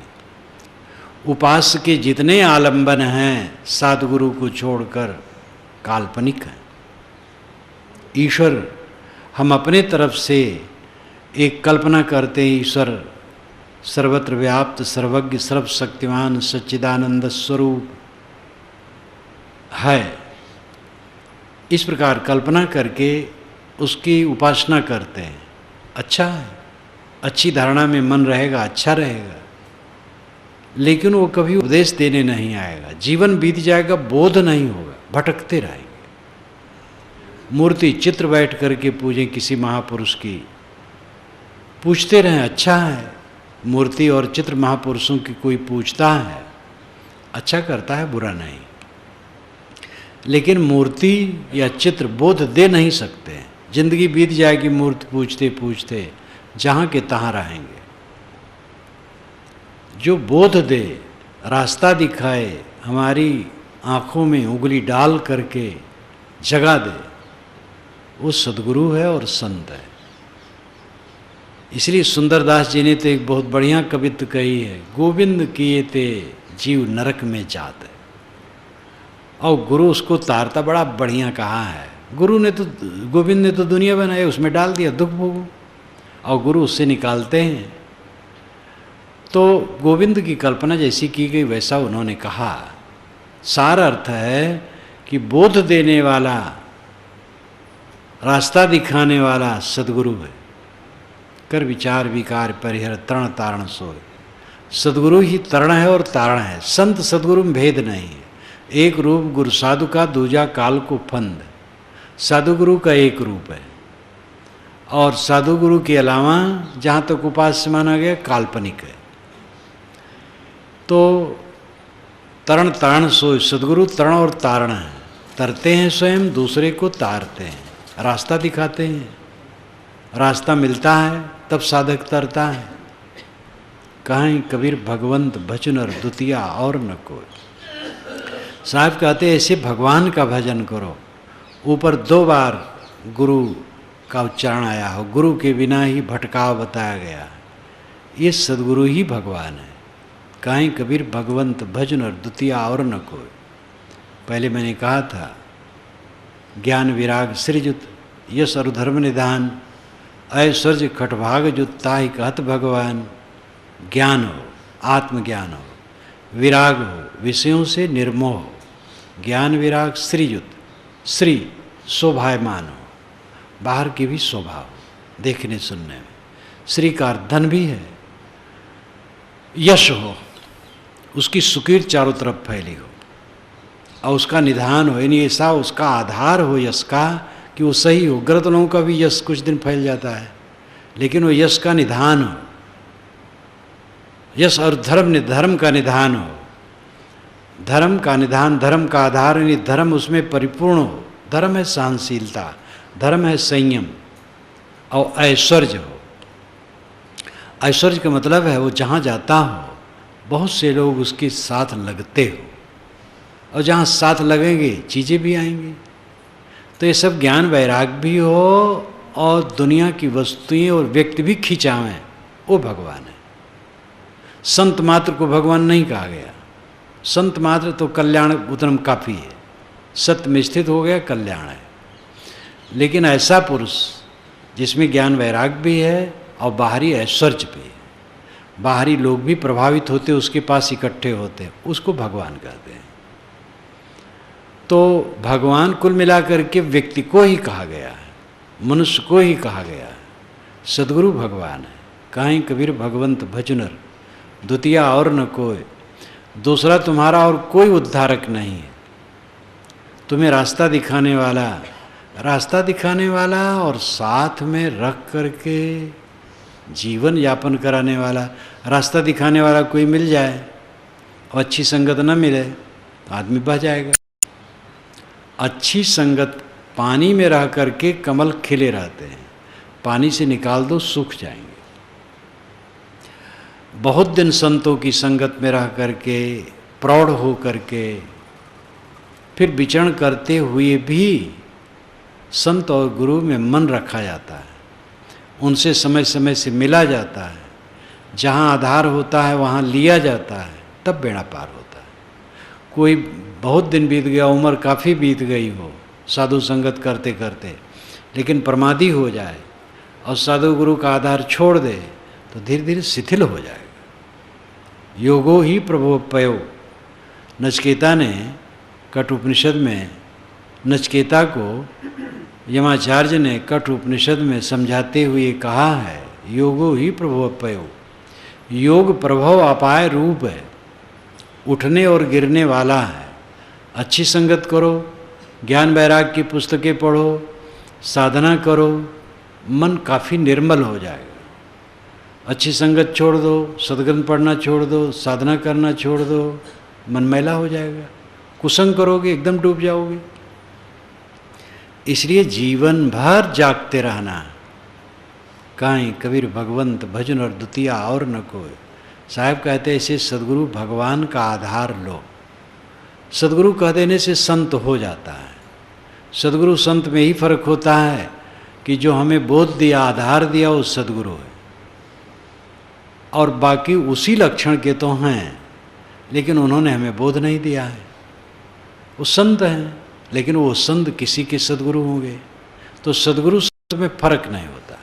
उपास्य के जितने आलंबन हैं सदगुरु को छोड़कर काल्पनिक हैं। ईश्वर, हम अपने तरफ से एक कल्पना करते हैं ईश्वर सर्वत्र व्याप्त, सर्वज्ञ, सर्वशक्तिमान, सच्चिदानंद स्वरूप है। इस प्रकार कल्पना करके उसकी उपासना करते हैं। अच्छा है, अच्छी धारणा में मन रहेगा, अच्छा रहेगा, लेकिन वो कभी उपदेश देने नहीं आएगा। जीवन बीत जाएगा, बोध नहीं होगा, भटकते रहेंगे। मूर्ति चित्र बैठ करके पूजें किसी महापुरुष की, पूछते रहें, अच्छा है। मूर्ति और चित्र महापुरुषों की कोई पूछता है, अच्छा करता है, बुरा नहीं। लेकिन मूर्ति या चित्र बोध दे नहीं सकते। जिंदगी बीत जाएगी मूर्ति पूछते पूछते, जहाँ के तहाँ रहेंगे। जो बोध दे, रास्ता दिखाए, हमारी आँखों में उंगली डाल करके जगा दे, वो सद्गुरु है और संत है। इसलिए सुंदरदास जी ने तो एक बहुत बढ़िया कवित्व कही है, गोविंद किए ते जीव नरक में जात है। और गुरु उसको तारता बड़ा बढ़िया कहा है। गुरु ने तो, गोविंद ने तो दुनिया बनाई, उसमें डाल दिया दुख भोगो, और गुरु उससे निकालते हैं। तो गोविंद की कल्पना जैसी की गई वैसा उन्होंने कहा। सार अर्थ है कि बोध देने वाला, रास्ता दिखाने वाला सद्गुरु है। कर विचार विकार परिहर तरण तारण सोय। सद्गुरु ही तरण है और तारण है। संत सद्गुरु में भेद नहीं है। एक रूप गुरु साधु का, दूजा काल को फंद। साधु गुरु का एक रूप है, और साधु गुरु के अलावा जहाँ तक उपास्य माना गया काल्पनिक है। तो तरण तारण सोय, सद्गुरु तरण और तारण है। तरते हैं स्वयं, दूसरे को तारते हैं, रास्ता दिखाते हैं। रास्ता मिलता है तब साधक तरता है। कहीं कबीर भगवंत भजन और द्वितीया और न कोई। साहब कहते ऐसे भगवान का भजन करो। ऊपर 2 बार गुरु का उच्चारण आया हो, गुरु के बिना ही भटकाव बताया गया। ये सद्गुरु ही भगवान है। कहीं कबीर भगवंत भजन और द्वितीया और न कोई। पहले मैंने कहा था, ज्ञान विराग सृजुत, यश और धर्म निधान, ऐश्वर्य खटभाग जुत्ता ही कहत भगवान। ज्ञान हो, आत्मज्ञान हो, विराग हो, विषयों से निर्मोह हो। ज्ञान विराग श्रीयुत, श्री शोभायमान हो, बाहर की भी शोभा हो देखने सुनने में। श्री का अर्थ धन भी है। यश हो, उसकी सुकीर्त चारों तरफ फैली हो, और उसका निधान हो, यानी ऐसा उसका आधार हो यश का कि वो सही हो। गलत लोगों का भी यश कुछ दिन फैल जाता है, लेकिन वो यश का निधान हो। यश और धर्म का निधान हो। धर्म का निधान, धर्म का आधार, यानी धर्म उसमें परिपूर्ण हो। धर्म है सहनशीलता, धर्म है संयम, और ऐश्वर्य हो। ऐश्वर्य का मतलब है वो जहाँ जाता हो बहुत से लोग उसके साथ लगते हो, और जहाँ साथ लगेंगे चीज़ें भी आएंगी। तो ये सब ज्ञान वैराग भी हो, और दुनिया की वस्तुएं और व्यक्ति भी खिंचावें, वो भगवान है। संत मात्र को भगवान नहीं कहा गया। संत मात्र तो कल्याण उतरम काफ़ी है। सत्य में स्थित हो गया, कल्याण है। लेकिन ऐसा पुरुष जिसमें ज्ञान वैराग भी है और बाहरी ऐश्वर्य भी है, बाहरी लोग भी प्रभावित होते, उसके पास इकट्ठे होते, उसको भगवान कहते हैं। तो भगवान कुल मिलाकर के व्यक्ति को ही कहा गया है, मनुष्य को ही कहा गया है। सद्गुरु भगवान है। कहीं कबीर भगवंत भजनर, द्वितीया और न कोई। दूसरा तुम्हारा और कोई उद्धारक नहीं है। तुम्हें रास्ता दिखाने वाला और साथ में रख करके जीवन यापन कराने वाला। रास्ता दिखाने वाला कोई मिल जाए और अच्छी संगत न मिले तो आदमी बह जाएगा। अच्छी संगत, पानी में रह करके कमल खिले रहते हैं, पानी से निकाल दो सूख जाएंगे। बहुत दिन संतों की संगत में रह करके, प्रौढ़ हो करके, फिर विचरण करते हुए भी संत और गुरु में मन रखा जाता है। उनसे समय समय से मिला जाता है। जहाँ आधार होता है वहाँ लिया जाता है, तब बेड़ा पार होता है। कोई बहुत दिन बीत गया, उम्र काफ़ी बीत गई हो साधु संगत करते करते, लेकिन प्रमादी हो जाए और साधु गुरु का आधार छोड़ दे तो धीरे धीरे शिथिल हो जाएगा। योगो ही प्रभोपयो। नचकेता ने कठ उपनिषद में नचकेता को यमाचार्य ने कठ उपनिषद में समझाते हुए कहा है, योगो ही प्रभोपयो। योग प्रभव अपाय रूप है, उठने और गिरने वाला है। अच्छी संगत करो, ज्ञान वैराग की पुस्तकें पढ़ो, साधना करो, मन काफ़ी निर्मल हो जाएगा। अच्छी संगत छोड़ दो, सदग्रंथ पढ़ना छोड़ दो, साधना करना छोड़ दो, मन मैला हो जाएगा। कुसंग करोगे एकदम डूब जाओगे। इसलिए जीवन भर जागते रहना। काई कबीर भगवंत भजन और द्वितीया और न कोई। साहब कहते ऐसे सदगुरु भगवान का आधार लो। सदगुरु कह देने से संत हो जाता है। सदगुरु संत में ही फर्क होता है कि जो हमें बोध दिया, आधार दिया, वो सदगुरु है। और बाकी उसी लक्षण के तो हैं, लेकिन उन्होंने हमें बोध नहीं दिया है। वो संत हैं, लेकिन वो संत किसी के सदगुरु होंगे। तो सदगुरु संत में फर्क नहीं होता।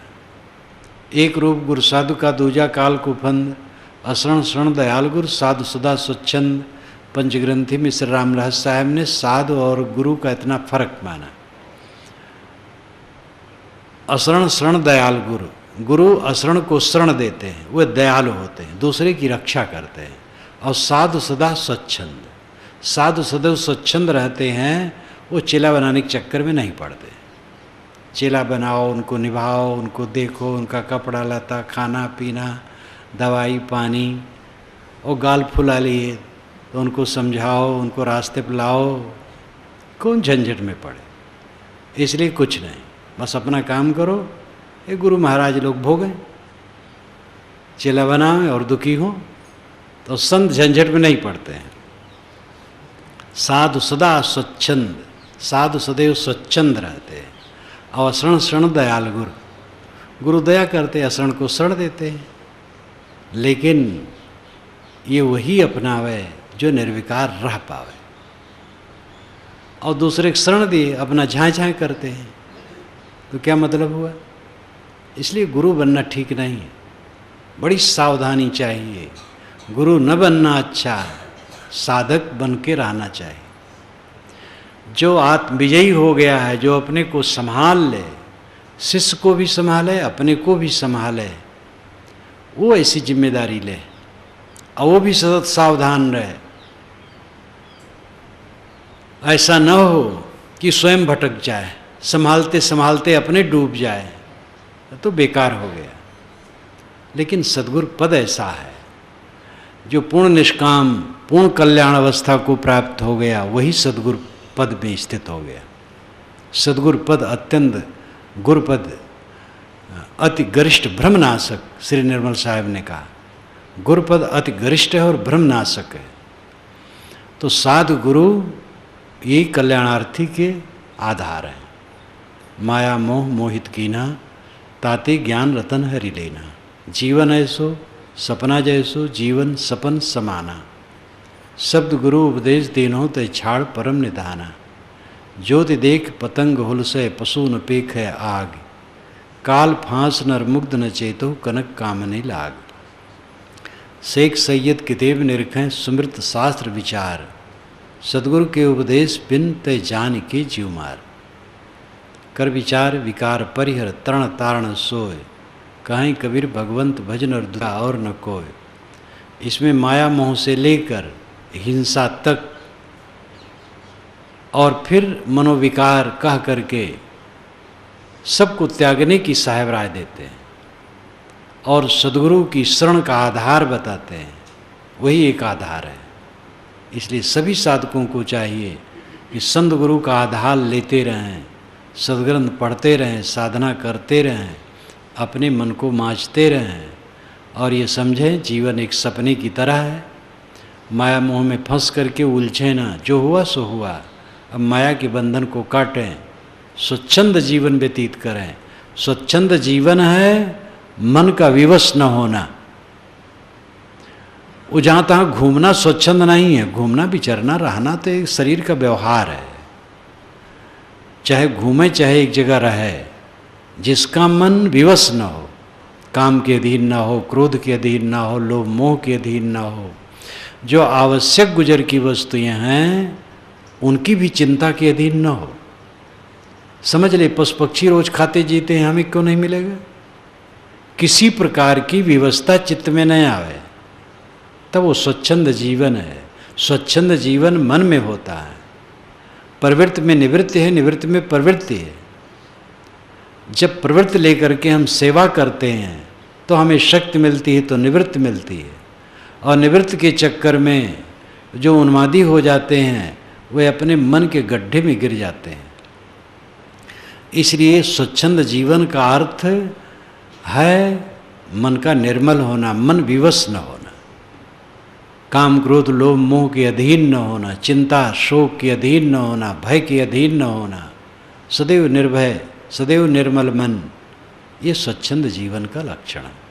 एक रूप गुरु साधु का दूजा काल कुफंद, अशरण शरण दयाल गुरु साधु सदा स्वच्छंद। पंचग्रंथी में श्री राम रहस्य साहब ने साधु और गुरु का इतना फर्क माना। अशरण शरण दयाल गुरु, गुरु अशरण को शरण देते हैं, वे दयालु होते हैं, दूसरे की रक्षा करते हैं। और साधु सदा स्वच्छंद, साधु सदैव स्वच्छंद रहते हैं। वो चेला बनाने के चक्कर में नहीं पड़ते। चेला बनाओ, उनको निभाओ, उनको देखो, उनका कपड़ा लता, खाना पीना, दवाई पानी, और गाल फुला लिए तो उनको समझाओ, उनको रास्ते पर लाओ। कौन झंझट में पड़े। इसलिए कुछ नहीं, बस अपना काम करो। ये गुरु महाराज लोग भोगें, चेला बनाओ और दुखी हो, तो संत झंझट में नहीं पड़ते हैं। साधु सदा स्वच्छंद, साधु सदैव स्वच्छंद रहते हैं। और अशरण शरण दयाल गुरु, गुरु दया करते, अशरण को शरण देते हैं। लेकिन ये वही अपनावे जो निर्विकार रह पावे। और दूसरे को शरण दिए, अपना झाँ झाँ करते हैं, तो क्या मतलब हुआ। इसलिए गुरु बनना ठीक नहीं है, बड़ी सावधानी चाहिए। गुरु न बनना अच्छा, साधक बन के रहना चाहिए। जो आत्मविजयी हो गया है, जो अपने को संभाल ले, शिष्य को भी संभाले, अपने को भी संभाले, वो ऐसी जिम्मेदारी ले और वो भी सतत सावधान रहे। ऐसा न हो कि स्वयं भटक जाए, संभालते संभालते अपने डूब जाए, तो बेकार हो गया। लेकिन सद्गुरु पद ऐसा है जो पूर्ण निष्काम, पूर्ण कल्याण अवस्था को प्राप्त हो गया, वही सद्गुरु पद में स्थित हो गया। सद्गुरु पद अत्यंत, गुरुपद अति गरिष्ठ भ्रमनाशक, श्री निर्मल साहब ने कहा गुरुपद अति गरिष्ठ है और भ्रमनाशक है। तो साधु गुरु ये कल्याणार्थी के आधार है। माया मोह मोहित कीना, ताते ज्ञान रतन हरि लेना। जीवन ऐसो सपना जैसो, जीवन सपन समाना। शब्द गुरु उपदेश देनो तय छाड़ परम निधाना। ज्योति देख पतंग हुलसय, पशु न पेख है आग। काल फांस नर मुग्ध न चेतो, कनक कामने लाग। शेख सैयद कितेब निरखें, सुमृत शास्त्र विचार। सदगुरु के उपदेश बिन तय जान के जीव मार। कर विचार विकार परिहर, तरण तारण सोय। कहीं कबीर भगवंत भजन और दुआ और न कोय। इसमें माया मोह से लेकर हिंसा तक और फिर मनोविकार कह करके सबको त्यागने की साहेब राय देते हैं और सद्गुरु की शरण का आधार बताते हैं। वही एक आधार है। इसलिए सभी साधकों को चाहिए कि संत गुरु का आधार लेते रहें, सद्ग्रंथ पढ़ते रहें, साधना करते रहें, अपने मन को मांझते रहें और ये समझें जीवन एक सपने की तरह है। माया मोह में फंस करके उलझे ना, जो हुआ सो हुआ। अब माया के बंधन को काटें, स्वच्छंद जीवन व्यतीत करें। स्वच्छंद जीवन है मन का विवश न होना। वो जहाँ तहाँ घूमना स्वच्छंद नहीं है। घूमना विचरना रहना तो एक शरीर का व्यवहार है। चाहे घूमे चाहे एक जगह रहे, जिसका मन विवश न हो, काम के अधीन ना हो, क्रोध के अधीन ना हो, लोभ मोह के अधीन ना हो, जो आवश्यक गुजर की वस्तुएं हैं उनकी भी चिंता के अधीन न हो। समझ ले, पशु पक्षी रोज खाते जीते हैं, हमें क्यों नहीं मिलेगा? किसी प्रकार की व्यवस्था चित्त में न आवे तब वो स्वच्छंद जीवन है। स्वच्छंद जीवन मन में होता है, प्रवृत्ति में निवृत्ति है, निवृत्ति में प्रवृत्ति है। जब प्रवृत्ति लेकर के हम सेवा करते हैं तो हमें शक्ति मिलती है, तो निवृत्ति मिलती है, और निवृत्ति के चक्कर में जो उन्मादी हो जाते हैं वे अपने मन के गड्ढे में गिर जाते हैं। इसलिए स्वच्छंद जीवन का अर्थ है मन का निर्मल होना, मन विवश न होना, काम क्रोध लोभ मोह के अधीन न होना, चिंता शोक के अधीन न होना, भय के अधीन न होना, सदैव निर्भय, सदैव निर्मल मन, ये स्वच्छंद जीवन का लक्षण है।